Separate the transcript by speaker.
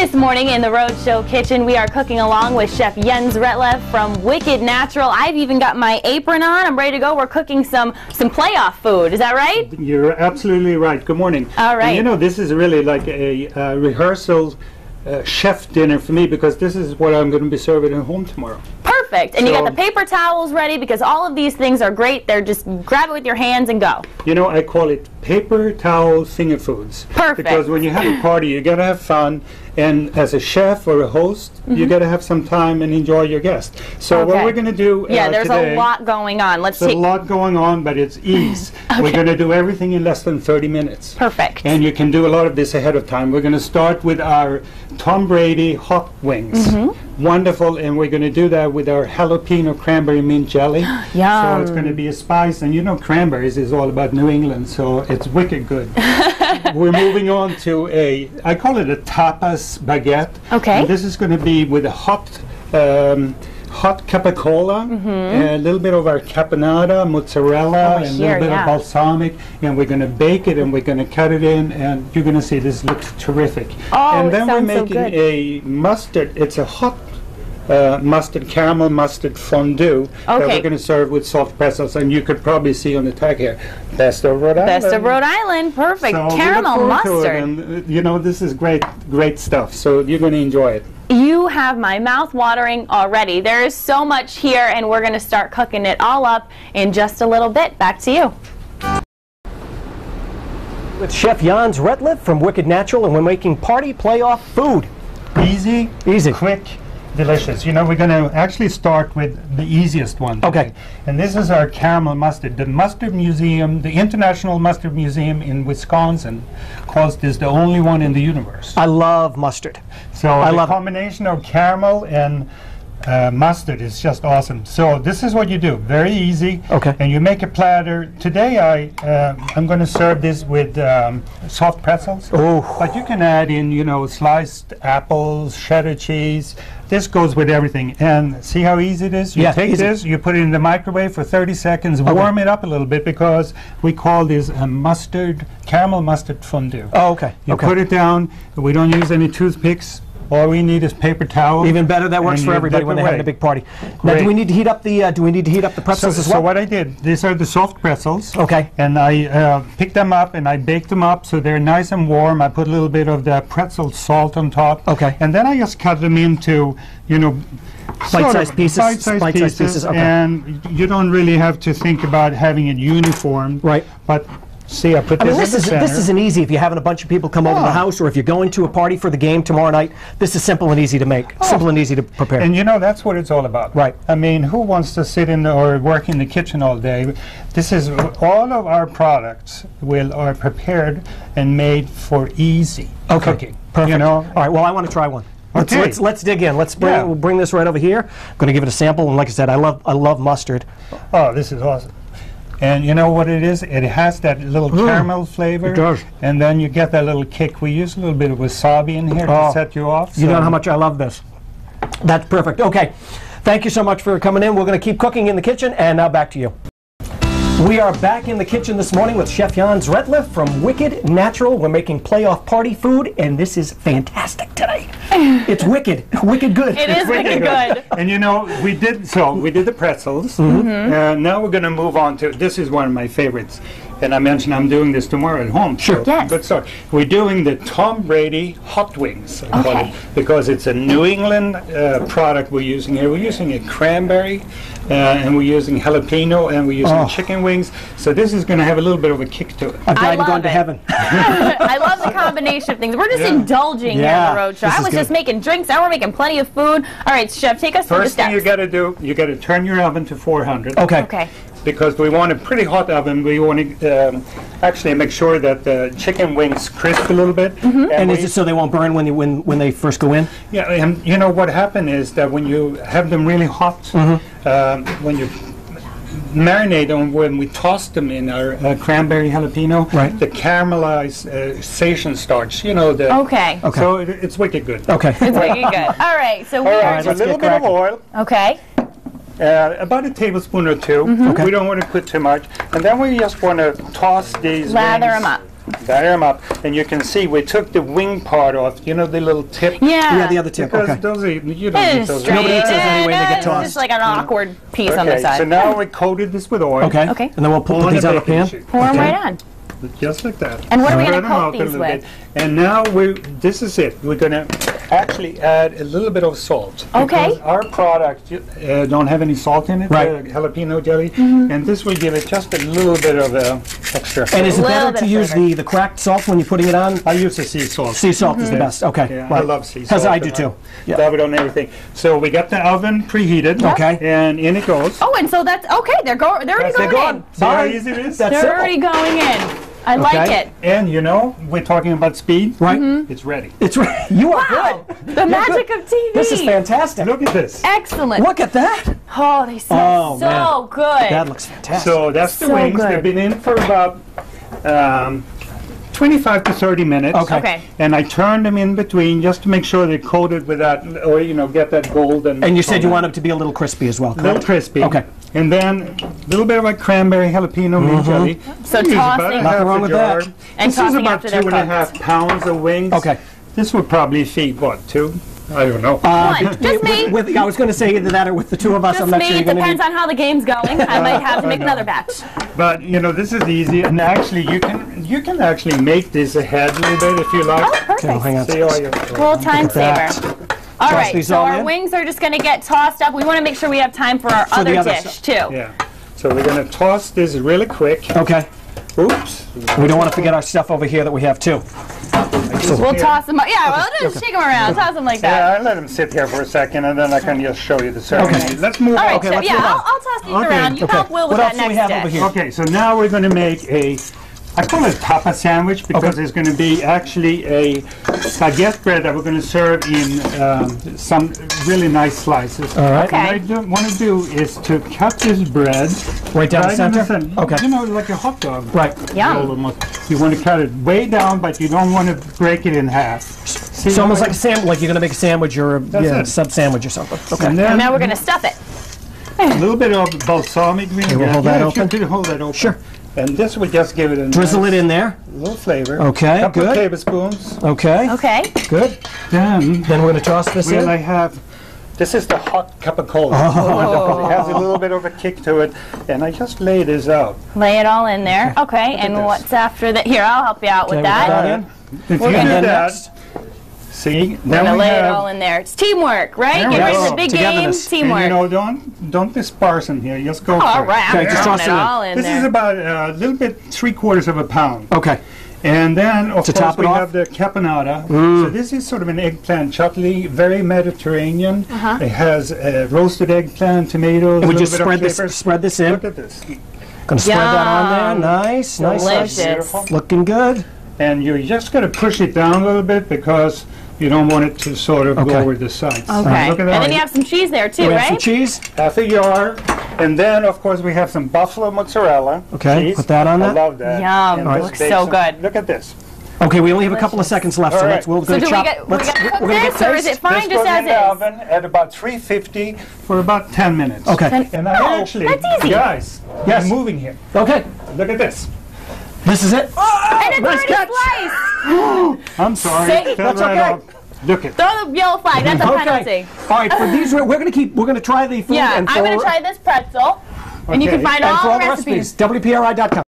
Speaker 1: This morning in the Roadshow Kitchen, we are cooking along with Chef Jens Retlev from Wicked Natural. I've even got my apron on. I'm ready to go. We're cooking some playoff food. Is that right?
Speaker 2: You're absolutely right. Good morning.
Speaker 1: All right.
Speaker 2: And you know, this is really like a rehearsal chef dinner for me, because this is what I'm going to be serving at home tomorrow.
Speaker 1: Perfect. And you got the paper towels ready, because all of these things are great. They're just grab it with your hands and go.
Speaker 2: You know, I call it paper towel finger foods.
Speaker 1: Perfect.
Speaker 2: Because when you have a party, you got to have fun. And as a chef or a host, you got to have some time and enjoy your guests. So what we're going to do
Speaker 1: there's
Speaker 2: today,
Speaker 1: a lot going on.
Speaker 2: There's a lot going on, but it's ease. We're going to do everything in less than 30 minutes.
Speaker 1: Perfect.
Speaker 2: And you can do a lot of this ahead of time. We're going to start with our Tom Brady hot wings. Wonderful. And we're going to do that with our jalapeno cranberry mint jelly.
Speaker 1: Yum.
Speaker 2: So it's going to be a spice. And you know, cranberries is all about New England, so it's wicked good. We're moving on to I call it a tapas baguette.
Speaker 1: Okay.
Speaker 2: And this is going to be with a hot Capocola, a little bit of our Caponata, mozzarella, and a little bit of balsamic, and we're going to bake it and we're going to cut it in, and you're going to see this looks terrific.
Speaker 1: Oh,
Speaker 2: and then
Speaker 1: it
Speaker 2: we're
Speaker 1: sounds
Speaker 2: making
Speaker 1: so good.
Speaker 2: a mustard. It's a hot mustard, caramel mustard fondue that we're going to serve with soft pretzels, and you could probably see on the tag here, best of Rhode Island.
Speaker 1: Best of Rhode Island. Perfect.
Speaker 2: So
Speaker 1: Caramel
Speaker 2: we look forward to it,
Speaker 1: mustard.
Speaker 2: and you know, this is great stuff, so you're going to enjoy it.
Speaker 1: You have my mouth watering already. There is so much here, and we're going to start cooking it all up in just a little bit. Back to you.
Speaker 3: With Chef Jens Retlev from Wicked Natural, and we're making party playoff food.
Speaker 2: Easy, quick, delicious. You know, we're going to actually start with the easiest one today.
Speaker 3: Okay.
Speaker 2: And this is our caramel mustard. The Mustard Museum, the International Mustard Museum in Wisconsin, calls this the only one in the universe.
Speaker 3: I love mustard.
Speaker 2: So the combination of caramel and mustard is just awesome. So this is what you do. Very easy.
Speaker 3: Okay.
Speaker 2: And you make a platter. Today I'm going to serve this with soft pretzels.
Speaker 3: Oh.
Speaker 2: But you can add in, you know, sliced apples, cheddar cheese. This goes with everything. And see how easy it is? You take this, you put it in the microwave for 30 seconds, warm it up a little bit, because we call this a caramel mustard fondue.
Speaker 3: Oh, okay.
Speaker 2: You put it down. We don't use any toothpicks. All we need is paper towel.
Speaker 3: Even better, that works for everybody when they're having a big party. Now, do we need to heat up the pretzels as well?
Speaker 2: So what I did, these are the soft pretzels.
Speaker 3: Okay.
Speaker 2: And I picked them up and I baked them up so they're nice and warm. I put a little bit of the pretzel salt on top.
Speaker 3: Okay.
Speaker 2: And then I just cut them into, you know,
Speaker 3: bite-sized pieces.
Speaker 2: Bite-sized pieces.
Speaker 3: Okay.
Speaker 2: And you don't really have to think about having it uniform.
Speaker 3: Right.
Speaker 2: But see, I put this in the center.
Speaker 3: This isn't easy if you're having a bunch of people come over to the house, or if you're going to a party for the game tomorrow night. This is simple and easy to make. Simple and easy to prepare.
Speaker 2: And you know, that's what it's all about.
Speaker 3: Right.
Speaker 2: I mean, who wants to sit in or work in the kitchen all day? This is all of our products are prepared and made for easy cooking.
Speaker 3: Perfect.
Speaker 2: You know?
Speaker 3: All right. Well, I want to try one.
Speaker 2: Okay.
Speaker 3: Let's dig in. We'll bring this right over here. I'm going to give it a sample, and like I said, I love mustard.
Speaker 2: Oh, this is awesome. And you know what it is? It has that little caramel flavor.
Speaker 3: It does.
Speaker 2: And then you get that little kick. We use a little bit of wasabi in here to set you off.
Speaker 3: You know how much I love this. That's perfect. Okay. Thank you so much for coming in. We're going to keep cooking in the kitchen, and now back to you. We are back in the kitchen this morning with Chef Jens Retlev from Wicked Natural. We're making playoff party food, and this is fantastic today. It's wicked good.
Speaker 1: It is wicked good.
Speaker 2: And you know, we did the pretzels. Now we're going to move on to, this is one of my favorites. And I mentioned I'm doing this tomorrow at home.
Speaker 3: Sure.
Speaker 1: Yes.
Speaker 2: Good start. We're doing the Tom Brady hot wings, I call it, because it's a New England product we're using here. We're using a cranberry, and we're using jalapeno, and we're using chicken wings. So this is going to have a little bit of a kick to it.
Speaker 3: I'm glad you're going to heaven.
Speaker 1: I love the combination of things. We're just indulging here on the Roadshow. I was just making drinks. Now we're making plenty of food. All right, Chef, take us through the steps.
Speaker 2: First thing you got to do, you got to turn your oven to 400.
Speaker 1: Okay.
Speaker 2: Because we want a pretty hot oven. We want to actually make sure that the chicken wings crisp a little bit.
Speaker 3: And is it so they won't burn when they first go in?
Speaker 2: Yeah, and you know what happened is that when you have them really hot, when you marinate them, when we toss them in our cranberry jalapeno, the caramelization starts. You know the. So it's wicked good.
Speaker 3: Okay.
Speaker 1: It's wicked good. All right. So we are
Speaker 2: a little bit of oil.
Speaker 1: Okay.
Speaker 2: About a tablespoon or two. We don't want to put too much. And then we just want to toss these
Speaker 1: Lather them up.
Speaker 2: batter them up, and you can see we took the wing part off. You know the little tip.
Speaker 3: Yeah, the other tip.
Speaker 2: Because
Speaker 3: Okay.
Speaker 2: those are, you don't
Speaker 1: It
Speaker 2: eat
Speaker 1: is
Speaker 2: those.
Speaker 1: straight.
Speaker 3: Nobody eats those anyway, they get
Speaker 1: It's
Speaker 3: tossed.
Speaker 1: just like an awkward piece on the
Speaker 2: Okay,
Speaker 1: side.
Speaker 2: so now we coated this with oil.
Speaker 3: Okay.
Speaker 1: Okay.
Speaker 3: And then we'll put
Speaker 2: On
Speaker 3: these
Speaker 2: a
Speaker 3: on a
Speaker 2: baking
Speaker 3: pan.
Speaker 2: sheet.
Speaker 1: Pour them
Speaker 3: Okay.
Speaker 1: right on.
Speaker 2: Just like that.
Speaker 1: And what are we
Speaker 2: Spread
Speaker 1: gonna
Speaker 2: them
Speaker 1: coat
Speaker 2: out a
Speaker 1: these
Speaker 2: little
Speaker 1: with?
Speaker 2: bit. And now this is it. We're gonna actually add a little bit of salt.
Speaker 1: Okay.
Speaker 2: Because our product don't have any salt in it,
Speaker 3: Right.
Speaker 2: jalapeno jelly,
Speaker 1: Mm-hmm.
Speaker 2: and this will give it just a little bit of extra.
Speaker 3: And is it
Speaker 1: Little
Speaker 3: better
Speaker 1: bit
Speaker 3: to
Speaker 1: of
Speaker 3: use
Speaker 1: flavor.
Speaker 3: the cracked salt when you're putting it on?
Speaker 2: I use the sea salt.
Speaker 3: Sea salt is the best. Okay.
Speaker 2: Yeah,
Speaker 3: right.
Speaker 2: I love sea salt.
Speaker 3: Because I do
Speaker 2: and
Speaker 3: too. Yeah.
Speaker 2: love it on everything. So we got the oven preheated.
Speaker 3: Okay.
Speaker 2: And in it goes.
Speaker 1: Oh, and so that's okay. They're already
Speaker 2: They're
Speaker 1: going in.
Speaker 2: See how
Speaker 3: Bye.
Speaker 2: easy it is?
Speaker 3: That's
Speaker 1: They're
Speaker 3: simple.
Speaker 1: already going in. I like
Speaker 3: Okay.
Speaker 1: it.
Speaker 2: And you know, we're talking about speed.
Speaker 3: Right?
Speaker 2: It's ready.
Speaker 3: It's right. You are
Speaker 1: Wow,
Speaker 3: good.
Speaker 1: the magic of TV.
Speaker 3: This is fantastic.
Speaker 2: Look at this.
Speaker 1: Excellent.
Speaker 3: Look at that.
Speaker 1: Oh, they smell
Speaker 3: Oh,
Speaker 1: so
Speaker 3: man.
Speaker 1: good.
Speaker 3: That looks fantastic.
Speaker 2: So that's the
Speaker 1: So
Speaker 2: wings.
Speaker 1: good.
Speaker 2: They've been in for about 25 to 30 minutes.
Speaker 3: Okay.
Speaker 1: Okay.
Speaker 2: And I turned them in between just to make sure they're coated with that, or get that golden.
Speaker 3: And you said you
Speaker 2: color.
Speaker 3: want them to be a little crispy as well,
Speaker 2: A little
Speaker 3: correct?
Speaker 2: crispy.
Speaker 3: Okay.
Speaker 2: And then a little bit of a cranberry jalapeno mint jelly.
Speaker 1: So
Speaker 2: Use about
Speaker 1: tossing-
Speaker 2: a
Speaker 3: Nothing
Speaker 2: half
Speaker 3: wrong
Speaker 2: a
Speaker 3: with
Speaker 2: jar.
Speaker 3: that.
Speaker 1: And
Speaker 2: This is
Speaker 1: tossing
Speaker 2: about
Speaker 1: after they're
Speaker 2: 2.5 pounds of wings.
Speaker 3: Okay.
Speaker 2: This would probably feed what, 2? I don't know.
Speaker 1: One. Just me.
Speaker 3: I was going to say either that or with the two of us.
Speaker 1: Just
Speaker 3: I'm not
Speaker 1: me.
Speaker 3: sure
Speaker 1: It
Speaker 3: you're going to
Speaker 1: depends
Speaker 3: need.
Speaker 1: on how the game's going. I might have to make another batch.
Speaker 2: But this is easy, and actually you can actually make this ahead a little bit if you like.
Speaker 1: Oh,
Speaker 3: Okay,
Speaker 1: perfect.
Speaker 3: hang on.
Speaker 2: See all your
Speaker 1: Little time
Speaker 3: that.
Speaker 1: saver. All right,
Speaker 3: these
Speaker 1: so
Speaker 3: all
Speaker 1: our
Speaker 3: in?
Speaker 1: wings are just going to get tossed up. We want to make sure we have time for our
Speaker 3: For the
Speaker 1: other
Speaker 3: other
Speaker 1: dish,
Speaker 3: stuff.
Speaker 1: too.
Speaker 2: Yeah. So we're going to toss this really quick.
Speaker 3: Okay.
Speaker 2: Oops.
Speaker 3: We don't want to forget our stuff over here that we have too.
Speaker 1: We'll toss them up. Yeah, well, just shake them around. Toss them like that.
Speaker 2: Yeah, I let them sit here for a second, and then I can just show you the ceremony.
Speaker 3: Okay.
Speaker 2: Let's move
Speaker 1: All right,
Speaker 2: on.
Speaker 3: Okay,
Speaker 1: so
Speaker 3: let's
Speaker 1: yeah,
Speaker 3: move on.
Speaker 1: I'll toss these
Speaker 2: Okay,
Speaker 1: around. You
Speaker 3: okay.
Speaker 1: help Will with
Speaker 3: What
Speaker 1: that
Speaker 3: else do we
Speaker 1: next
Speaker 3: have over
Speaker 1: dish.
Speaker 3: here?
Speaker 2: Okay, so now we're going to make I call it a Tapas sandwich because
Speaker 3: Okay.
Speaker 2: it's going to be actually a baguette bread that we're going to serve in some really nice slices.
Speaker 3: All right.
Speaker 1: Okay.
Speaker 2: What I want to do is to cut this bread
Speaker 3: Right down the
Speaker 2: in
Speaker 3: center? Okay.
Speaker 2: Like a hot dog.
Speaker 3: Right.
Speaker 1: Yum.
Speaker 2: Almost. You want to cut it way down, but you don't want to break it in half. See
Speaker 3: It's
Speaker 2: how
Speaker 3: almost
Speaker 2: I-
Speaker 3: like a sandwich, like you're going to make a sandwich or
Speaker 2: it.
Speaker 3: sub sandwich or something. Okay.
Speaker 2: And then
Speaker 1: And now we're going to stuff it.
Speaker 2: a little bit of balsamic vinegar.
Speaker 3: we'll hold that
Speaker 2: Yeah,
Speaker 3: open?
Speaker 2: if you could hold that open.
Speaker 3: Sure.
Speaker 2: And this would just give it a
Speaker 3: Drizzle
Speaker 2: nice
Speaker 3: it in there.
Speaker 2: little flavor.
Speaker 3: Okay,
Speaker 2: Couple of
Speaker 3: good.
Speaker 2: tablespoons.
Speaker 3: Okay.
Speaker 1: Okay.
Speaker 3: Good.
Speaker 2: Then
Speaker 3: Then we're going to toss this
Speaker 2: will I
Speaker 3: in.
Speaker 2: have. This is the hot Capocola.
Speaker 3: Oh.
Speaker 2: It has a little bit of a kick to it, and I just lay this out.
Speaker 1: Lay it all in there. Okay, and
Speaker 2: this.
Speaker 1: what's after that? Here, I'll help you out with
Speaker 3: Okay, with
Speaker 1: that.
Speaker 3: that in.
Speaker 2: If you
Speaker 1: We're
Speaker 2: do
Speaker 1: gonna-
Speaker 3: then
Speaker 2: that,
Speaker 3: next.
Speaker 2: see,
Speaker 1: We're
Speaker 2: then
Speaker 1: going to
Speaker 2: we
Speaker 1: lay it
Speaker 2: have.
Speaker 1: all in there. It's teamwork, right?
Speaker 2: There
Speaker 1: Get
Speaker 2: we
Speaker 1: ready for
Speaker 2: go.
Speaker 1: the big
Speaker 3: Togetherness.
Speaker 1: game.
Speaker 2: And,
Speaker 1: Teamwork.
Speaker 2: don't be sparse in here. Just go.
Speaker 1: Oh,
Speaker 2: for
Speaker 1: all
Speaker 2: it.
Speaker 1: right, I'm
Speaker 3: Okay, just
Speaker 1: throwing
Speaker 3: toss
Speaker 1: it
Speaker 3: it in.
Speaker 1: all in
Speaker 2: This
Speaker 1: there.
Speaker 2: is about a little bit 3/4 of a pound.
Speaker 3: Okay.
Speaker 2: And then, of
Speaker 3: To
Speaker 2: course,
Speaker 3: top it
Speaker 2: we
Speaker 3: off?
Speaker 2: have the caponata. So this is sort of an eggplant chutney, very Mediterranean. It has roasted eggplant, tomatoes,
Speaker 3: And we
Speaker 2: a
Speaker 3: just
Speaker 2: little bit of
Speaker 3: spread this in.
Speaker 2: Look at this.
Speaker 3: Going to spread that on
Speaker 1: Yum.
Speaker 3: there. Nice. Nice.
Speaker 1: Delicious.
Speaker 2: Beautiful.
Speaker 3: Looking good.
Speaker 2: And you're just going to push it down a little bit because you don't want it to sort of
Speaker 3: Okay.
Speaker 2: go over the sides.
Speaker 1: Okay.
Speaker 2: Look at
Speaker 1: And
Speaker 2: that.
Speaker 1: then you have some cheese there, too,
Speaker 3: We have some
Speaker 1: right?
Speaker 3: cheese.
Speaker 2: Half a yard. And then, of course, we have some buffalo mozzarella.
Speaker 3: Okay,
Speaker 2: cheese.
Speaker 3: put that on
Speaker 2: I
Speaker 3: there.
Speaker 2: love that.
Speaker 1: Yum.
Speaker 2: And
Speaker 1: It
Speaker 2: this
Speaker 1: looks
Speaker 2: bakes
Speaker 1: so
Speaker 2: it.
Speaker 1: good.
Speaker 2: Look at this.
Speaker 3: Okay, we only have a couple of
Speaker 1: Delicious.
Speaker 3: seconds left, so
Speaker 2: All
Speaker 3: let's
Speaker 2: right.
Speaker 3: we're
Speaker 1: So
Speaker 3: going
Speaker 1: do
Speaker 3: to
Speaker 1: we
Speaker 3: chop.
Speaker 1: get, we're going to cook
Speaker 3: we're gonna
Speaker 1: this,
Speaker 3: get
Speaker 1: or is
Speaker 3: taste.
Speaker 1: it fine
Speaker 2: This
Speaker 1: just
Speaker 2: goes
Speaker 1: as
Speaker 2: in the
Speaker 1: is?
Speaker 2: oven at about 350 for about 10 minutes.
Speaker 3: Okay.
Speaker 2: And
Speaker 1: Oh,
Speaker 2: I actually,
Speaker 1: that's easy.
Speaker 2: guys,
Speaker 3: Yes.
Speaker 2: I'm moving here.
Speaker 3: Okay.
Speaker 2: Look at this.
Speaker 3: This is it.
Speaker 1: And it's
Speaker 3: Nice
Speaker 1: already
Speaker 3: catch.
Speaker 1: sliced.
Speaker 2: I'm sorry.
Speaker 1: Say-
Speaker 2: Fell
Speaker 3: That's
Speaker 2: right
Speaker 3: okay.
Speaker 2: off. Look at.
Speaker 1: Throw the yellow flag. That's a penalty.
Speaker 3: Okay. All right. For these, we're going to try the food.
Speaker 1: Yeah,
Speaker 3: and
Speaker 1: I'm going
Speaker 3: for-
Speaker 1: to try this pretzel. And you can
Speaker 2: Okay.
Speaker 1: find
Speaker 3: And for
Speaker 1: all
Speaker 3: all
Speaker 1: the
Speaker 3: the
Speaker 1: recipes.
Speaker 3: recipes, WPRI.com.